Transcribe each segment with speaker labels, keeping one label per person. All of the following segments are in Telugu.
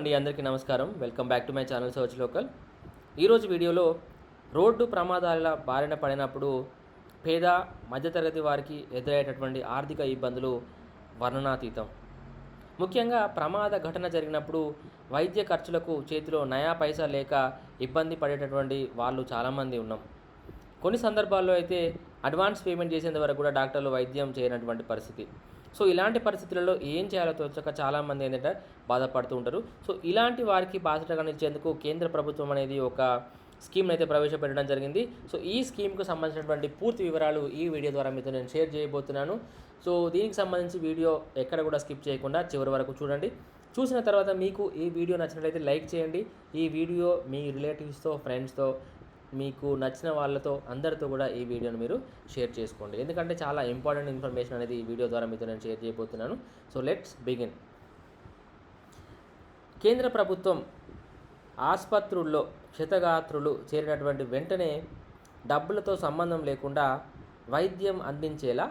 Speaker 1: అందరికీ నమస్కారం. Welcome back to my channel search local. ఈరోజు వీడియోలో రోడ్డు ప్రమాదాల బారిన పడినప్పుడు పేద మధ్యతరగతి వారికి ఎదురయ్యేటటువంటి ఆర్థిక ఇబ్బందులు వర్ణనాతీతం. ముఖ్యంగా ప్రమాద ఘటన జరిగినప్పుడు వైద్య ఖర్చులకు చేతిలో నయా పైసా లేక ఇబ్బంది పడేటటువంటి వాళ్ళు చాలామంది ఉన్నాం. కొన్ని సందర్భాల్లో అయితే అడ్వాన్స్ పేమెంట్ చేసేంత వరకు కూడా డాక్టర్లు వైద్యం చేయనటువంటి పరిస్థితి. సో ఇలాంటి పరిస్థితులలో ఏం చేయాలో తోచక చాలామంది ఏంటంటే బాధపడుతూ ఉంటారు. సో ఇలాంటి వారికి బాధ్యతగా నిలిచేందుకు కేంద్ర ప్రభుత్వం అనేది ఒక స్కీమ్ని అయితే ప్రవేశపెట్టడం జరిగింది. సో ఈ స్కీమ్కు సంబంధించినటువంటి పూర్తి వివరాలు ఈ వీడియో ద్వారా మీతో నేను షేర్ చేయబోతున్నాను. సో దీనికి సంబంధించి వీడియో ఎక్కడ కూడా స్కిప్ చేయకుండా చివరి వరకు చూడండి. చూసిన తర్వాత మీకు ఈ వీడియో నచ్చినట్లయితే లైక్ చేయండి. ఈ వీడియో మీ రిలేటివ్స్తో, ఫ్రెండ్స్తో, మీకు నచ్చిన వాళ్ళతో అందరితో కూడా ఈ వీడియోని మీరు షేర్ చేసుకోండి. ఎందుకంటే చాలా ఇంపార్టెంట్ ఇన్ఫర్మేషన్ అనేది ఈ వీడియో ద్వారా మీతో నేను షేర్ చేయబోతున్నాను. So let's begin. కేంద్ర ప్రభుత్వం ఆసుపత్రుల్లో క్షతగాత్రులు చేరినటువంటి వెంటనే డబ్బులతో సంబంధం లేకుండా వైద్యం అందించేలా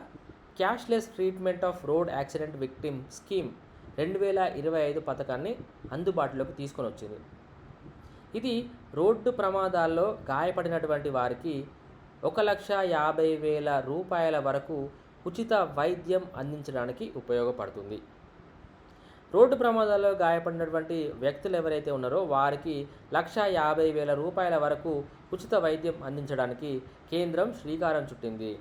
Speaker 1: cashless treatment of road accident victim scheme 2025 పథకాన్ని అందుబాటులోకి తీసుకొని వచ్చింది. ఇది రోడ్డు ప్రమాదాల్లో గాయపడినటువంటి వారికి 1,50,000 రూపాయల వరకు ఉచిత వైద్యం అందించడానికి ఉపయోగపడుతుంది. రోడ్డు ప్రమాదాల్లో గాయపడినటువంటి వ్యక్తులు ఎవరైతే ఉన్నారో వారికి 1,50,000 రూపాయల వరకు ఉచిత వైద్యం అందించడానికి కేంద్రం శ్రీకారం చుట్టింది.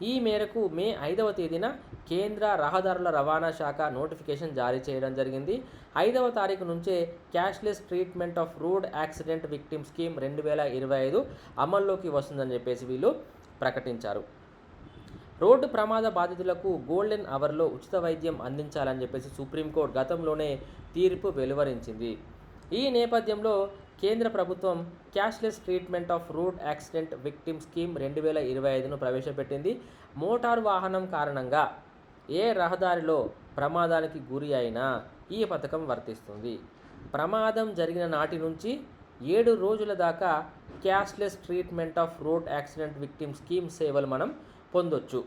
Speaker 1: ఈ మేరకు మే 5వ తేదీన కేంద్ర రహదారుల రవాణా శాఖ నోటిఫికేషన్ జారీ చేయడం జరిగింది. 5వ తారీఖు నుంచే cashless treatment of road accident victim scheme 2025 అమల్లోకి వస్తుందని చెప్పేసి వీళ్ళు ప్రకటించారు. రోడ్డు ప్రమాద బాధితులకు గోల్డెన్ అవర్లో ఉచిత వైద్యం అందించాలని చెప్పేసి సుప్రీంకోర్టు గతంలోనే తీర్పు వెలువరించింది. ఈ నేపథ్యంలో కేంద్ర ప్రభుత్వం cashless treatment of road accident victim scheme 2025ను ప్రవేశపెట్టింది. మోటారు వాహనం కారణంగా ఏ రహదారిలో ప్రమాదానికి గురి అయినా ఈ పథకం వర్తిస్తుంది. ప్రమాదం జరిగిన నాటి నుంచి 7 రోజుల దాకా cashless treatment of road accident victim scheme సేవలు మనం పొందొచ్చు.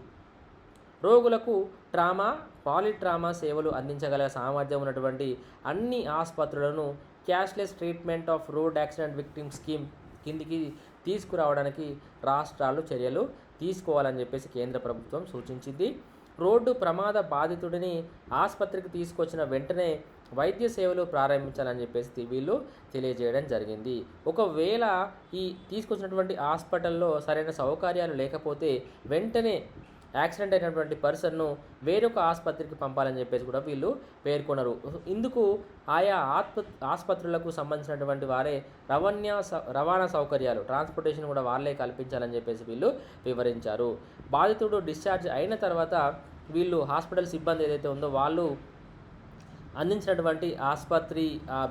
Speaker 1: రోగులకు ట్రామా, పాలిట్రామా సేవలు అందించగల సామర్థ్యం ఉన్నటువంటి అన్ని ఆసుపత్రులను cashless treatment of road accident victim scheme కిందికి తీసుకురావడానికి రాష్ట్రాలు చర్యలు తీసుకోవాలని చెప్పేసి కేంద్ర ప్రభుత్వం సూచించింది. రోడ్డు ప్రమాద బాధితుడిని ఆసుపత్రికి తీసుకొచ్చిన వెంటనే వైద్య సేవలు ప్రారంభించాలని చెప్పేసి వీళ్ళు తెలియజేయడం జరిగింది. ఒకవేళ ఈ తీసుకొచ్చినటువంటి హాస్పిటల్లో సరైన సౌకర్యాలు లేకపోతే వెంటనే యాక్సిడెంట్ అయినటువంటి పర్సన్ను వేరొక ఆసుపత్రికి పంపాలని చెప్పేసి కూడా వీళ్ళు పేర్కొన్నారు. ఇందుకు ఆయా ఆసుపత్రులకు సంబంధించినటువంటి వారే రవాణా సౌకర్యాలు, ట్రాన్స్పోర్టేషన్ కూడా వాళ్ళే కల్పించాలని చెప్పేసి వీళ్ళు వివరించారు. బాధితుడు డిశ్చార్జ్ అయిన తర్వాత వీళ్ళు హాస్పిటల్ సిబ్బంది ఏదైతే ఉందో వాళ్ళు అందించినటువంటి ఆసుపత్రి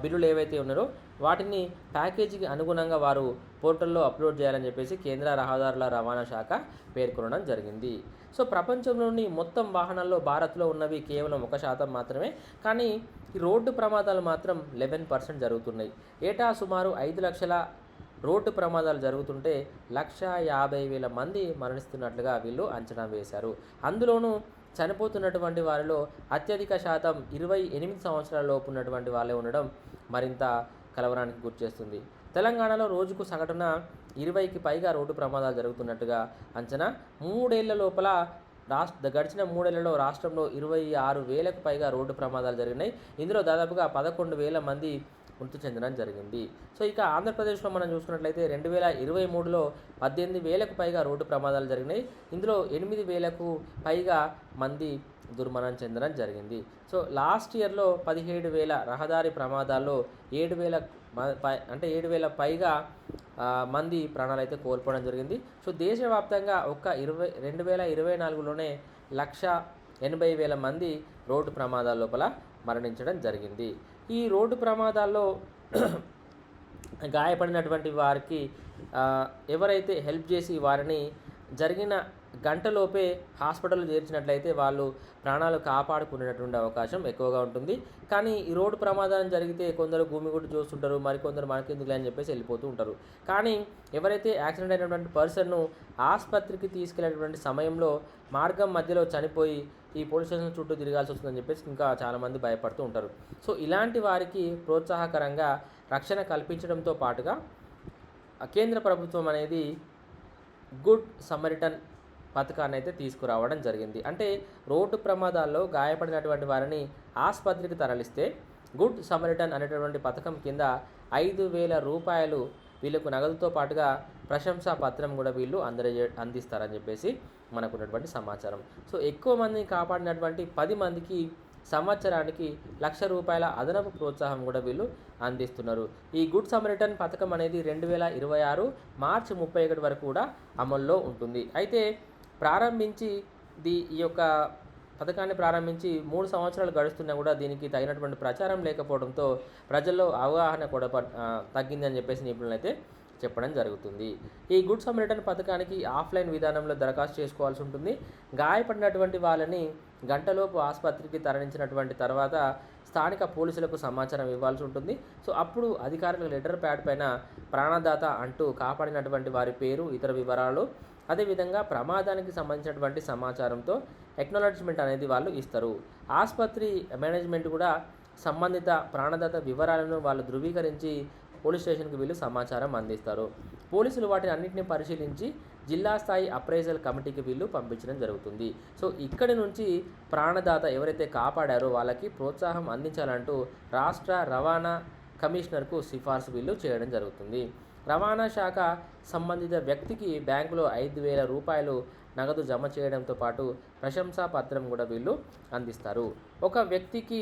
Speaker 1: బిల్లులు ఏవైతే ఉన్నారో వాటిని ప్యాకేజీకి అనుగుణంగా వారు పోర్టల్లో అప్లోడ్ చేయాలని చెప్పేసి కేంద్ర రహదారుల రవాణా శాఖ పేర్కొనడం జరిగింది. సో ప్రపంచంలోని మొత్తం వాహనాల్లో భారత్లో ఉన్నవి కేవలం 1% మాత్రమే. కానీ ఈ రోడ్డు ప్రమాదాలు మాత్రం 11% జరుగుతున్నాయి. ఏటా సుమారు 5 లక్షల రోడ్డు ప్రమాదాలు జరుగుతుంటే 1,50,000 మంది మరణిస్తున్నట్లుగా వీళ్ళు అంచనా వేశారు. అందులోనూ చనిపోతున్నటువంటి వారిలో అత్యధిక శాతం 28 సంవత్సరాల లోపు ఉన్నటువంటి వాళ్ళే ఉండడం మరింత కలవరానికి గురిచేస్తుంది. తెలంగాణలో రోజుకు సగటున 20కి పైగా రోడ్డు ప్రమాదాలు జరుగుతున్నట్టుగా అంచనా. గడిచిన 3 ఏళ్లలో రాష్ట్రంలో 26,000కు పైగా రోడ్డు ప్రమాదాలు జరిగినాయి. ఇందులో దాదాపుగా 11,000 మంది మృతి చెందడం జరిగింది. సో ఇక ఆంధ్రప్రదేశ్లో మనం చూసుకున్నట్లయితే 2023లో 18,000కు పైగా రోడ్డు ప్రమాదాలు జరిగినాయి. ఇందులో 8,000కు పైగా మంది దుర్మరణం చెందడం జరిగింది. సో లాస్ట్ ఇయర్లో 17,000 రహదారి ప్రమాదాల్లో 7,000 పైగా మంది ప్రాణాలు అయితే కోల్పోవడం జరిగింది. సో దేశవ్యాప్తంగా 2024లోనే 1,80,000 మంది రోడ్డు ప్రమాదాల లోపల మరణించడం జరిగింది. ఈ రోడ్డు ప్రమాదాల్లో గాయపడినటువంటి వారికి ఎవరైతే హెల్ప్ చేసి వారిని జరిగిన గంటలోపే హాస్పిటల్లో చేర్చినట్లయితే వాళ్ళు ప్రాణాలు కాపాడుకునేటటువంటి అవకాశం ఎక్కువగా ఉంటుంది. కానీ ఈ రోడ్డు ప్రమాదం జరిగితే కొందరు భూమిగుడ్డు చూస్తుంటారు, మరికొందరు మనకెందుకులే అని చెప్పేసి వెళ్ళిపోతూ ఉంటారు. కానీ ఎవరైతే యాక్సిడెంట్ అయినటువంటి పర్సన్ను ఆసుపత్రికి తీసుకెళ్లేటువంటి సమయంలో మార్గం మధ్యలో చనిపోయి ఈ పోలీస్ స్టేషన్ చుట్టూ తిరగాల్సి వస్తుందని చెప్పేసి ఇంకా చాలామంది భయపడుతూ ఉంటారు. సో ఇలాంటి వారికి ప్రోత్సాహకరంగా రక్షణ కల్పించడంతో పాటుగా కేంద్ర ప్రభుత్వం అనేది గుడ్ సమరిటన్ పథకాన్ని అయితే తీసుకురావడం జరిగింది. అంటే రోడ్డు ప్రమాదాల్లో గాయపడినటువంటి వారిని ఆసుపత్రికి తరలిస్తే గుడ్ సమరిటన్ అనేటటువంటి పథకం కింద 5,000 రూపాయలు వీళ్ళకు నగదుతో పాటుగా ప్రశంసా పత్రం కూడా వీళ్ళు అందిస్తారని చెప్పేసి మనకున్నటువంటి సమాచారం. సో ఎక్కువ మందిని కాపాడినటువంటి 10 మందికి సంవత్సరానికి ₹1,00,000 అదనపు ప్రోత్సాహం కూడా వీళ్ళు అందిస్తున్నారు. ఈ గుడ్ సమరిటన్ పథకం అనేది 2026 మార్చి 31 వరకు కూడా అమల్లో ఉంటుంది. అయితే ఈ యొక్క పథకాన్ని ప్రారంభించి 3 సంవత్సరాలు గడుస్తున్నా కూడా దీనికి తగినటువంటి ప్రచారం లేకపోవడంతో ప్రజల్లో అవగాహన కూడా తగ్గిందని చెప్పేసి నిపుణులు అయితే చెప్పడం జరుగుతుంది. ఈ గుడ్ సమరిటన్ పథకానికి ఆఫ్లైన్ విధానంలో దరఖాస్తు చేసుకోవాల్సి ఉంటుంది. గాయపడినటువంటి వాళ్ళని గంటలోపు ఆసుపత్రికి తరలించినటువంటి తర్వాత స్థానిక పోలీసులకు సమాచారం ఇవ్వాల్సి ఉంటుంది. సో అప్పుడు అధికారుల లెటర్ ప్యాడ్ పైన ప్రాణదాత అంటూ కాపాడినటువంటి వారి పేరు, ఇతర వివరాలు, అదేవిధంగా ప్రమాదానికి సంబంధించినటువంటి సమాచారంతో ఎక్నాలెడ్జ్మెంట్ అనేది వాళ్ళు ఇస్తారు. ఆసుపత్రి మేనేజ్మెంట్ కూడా సంబంధిత ప్రాణదాత వివరాలను వాళ్ళు ధృవీకరించి పోలీస్ స్టేషన్కి వీళ్ళు సమాచారం అందిస్తారు. పోలీసులు వాటిని అన్నింటినీ పరిశీలించి జిల్లా స్థాయి అప్రైజల్ కమిటీకి వీళ్ళు పంపించడం జరుగుతుంది. సో ఇక్కడి నుంచి ప్రాణదాత ఎవరైతే కాపాడారో వాళ్ళకి ప్రోత్సాహం అందించాలంటూ రాష్ట్ర రవాణా కమిషనర్కు సిఫార్సు వీళ్ళు చేయడం జరుగుతుంది. రవాణా శాఖ సంబంధిత వ్యక్తికి బ్యాంకులో 5,000 రూపాయలు నగదు జమ చేయడంతో పాటు ప్రశంసా పత్రం కూడా వీళ్ళు అందిస్తారు. ఒక వ్యక్తికి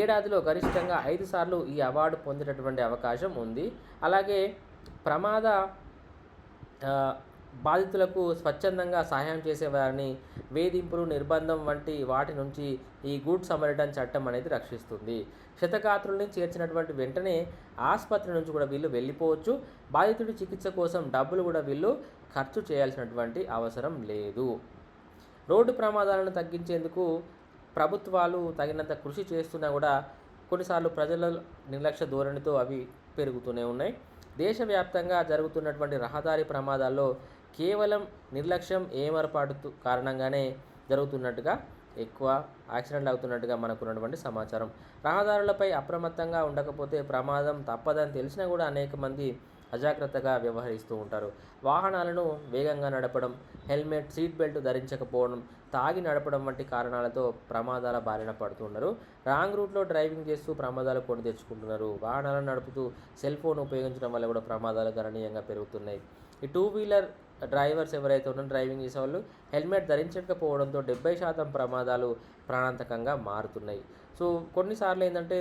Speaker 1: ఏడాదిలో గరిష్టంగా 5 సార్లు ఈ అవార్డు పొందేటటువంటి అవకాశం ఉంది. అలాగే ప్రమాద బాధితులకు స్వచ్ఛందంగా సహాయం చేసేవారిని వేధింపులు, నిర్బంధం వంటి వాటి నుంచి ఈ గుడ్ సమరిటన్ చట్టం అనేది రక్షిస్తుంది. క్షతగాత్రుల్ని చేర్చినటువంటి వెంటనే ఆసుపత్రి నుంచి కూడా వీళ్ళు వెళ్ళిపోవచ్చు. బాధితుడి చికిత్స కోసం డబ్బులు కూడా వీళ్ళు ఖర్చు చేయాల్సినటువంటి అవసరం లేదు. రోడ్డు ప్రమాదాలను తగ్గించేందుకు ప్రభుత్వాలు తగినంత కృషి చేస్తున్నా కూడా కొన్నిసార్లు ప్రజల నిర్లక్ష్య ధోరణితో అవి పెరుగుతూనే ఉన్నాయి. దేశవ్యాప్తంగా జరుగుతున్నటువంటి రహదారి ప్రమాదాల్లో కేవలం నిర్లక్ష్యం, ఏమరపాటు కారణంగానే జరుగుతున్నట్టుగా ఎక్కువ యాక్సిడెంట్లు అవుతున్నట్టుగా మనకున్నటువంటి సమాచారం. రహదారులపై అప్రమత్తంగా ఉండకపోతే ప్రమాదం తప్పదని తెలిసినా కూడా అనేక మంది అజాగ్రత్తగా వ్యవహరిస్తూ ఉంటారు. వాహనాలను వేగంగా నడపడం, హెల్మెట్, సీట్ బెల్ట్ ధరించకపోవడం, తాగి నడపడం వంటి కారణాలతో ప్రమాదాల బారిన పడుతున్నారు. రాంగ్ రూట్లో డ్రైవింగ్ చేస్తూ ప్రమాదాలు కొని తెచ్చుకుంటున్నారు. వాహనాలను నడుపుతూ సెల్ ఫోన్ ఉపయోగించడం వల్ల కూడా ప్రమాదాలు గణనీయంగా పెరుగుతున్నాయి. ఈ 2 వీలర్ డ్రైవర్స్ ఎవరైతే ఉన్నారో డ్రైవింగ్ చేసేవాళ్ళు హెల్మెట్ ధరించకపోవడంతో 70% ప్రమాదాలు ప్రాణాంతకంగా మారుతున్నాయి. సో కొన్నిసార్లు ఏంటంటే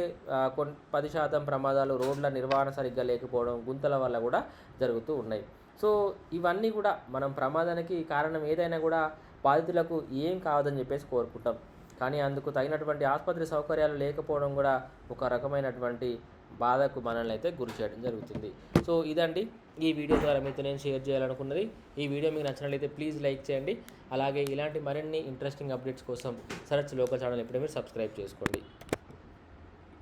Speaker 1: 10% ప్రమాదాలు రోడ్ల నిర్వహణ సరిగ్గా లేకపోవడం, గుంతల వల్ల కూడా జరుగుతూ ఉన్నాయి. సో ఇవన్నీ కూడా మనం ప్రమాదానికి కారణం ఏదైనా కూడా బాధితులకు ఏం కావదని చెప్పేసి కోరుకుంటాం. కానీ అందుకు తగినటువంటి ఆసుపత్రి సౌకర్యాలు లేకపోవడం కూడా ఒక రకమైనటువంటి బాధకు మనల్ని అయితే గురి చేయడం జరుగుతుంది. సో ఇదండి ఈ వీడియో ద్వారా మీతో నేను షేర్ చేయాలనుకున్నది. ఈ వీడియో మీకు నచ్చినట్లయితే ప్లీజ్ లైక్ చేయండి. అలాగే ఇలాంటి మరిన్ని ఇంట్రెస్టింగ్ అప్డేట్స్ కోసం సరచ్ లోకల్ ఛానల్ ఎప్పుడైనా మీరు సబ్స్క్రైబ్ చేసుకోండి.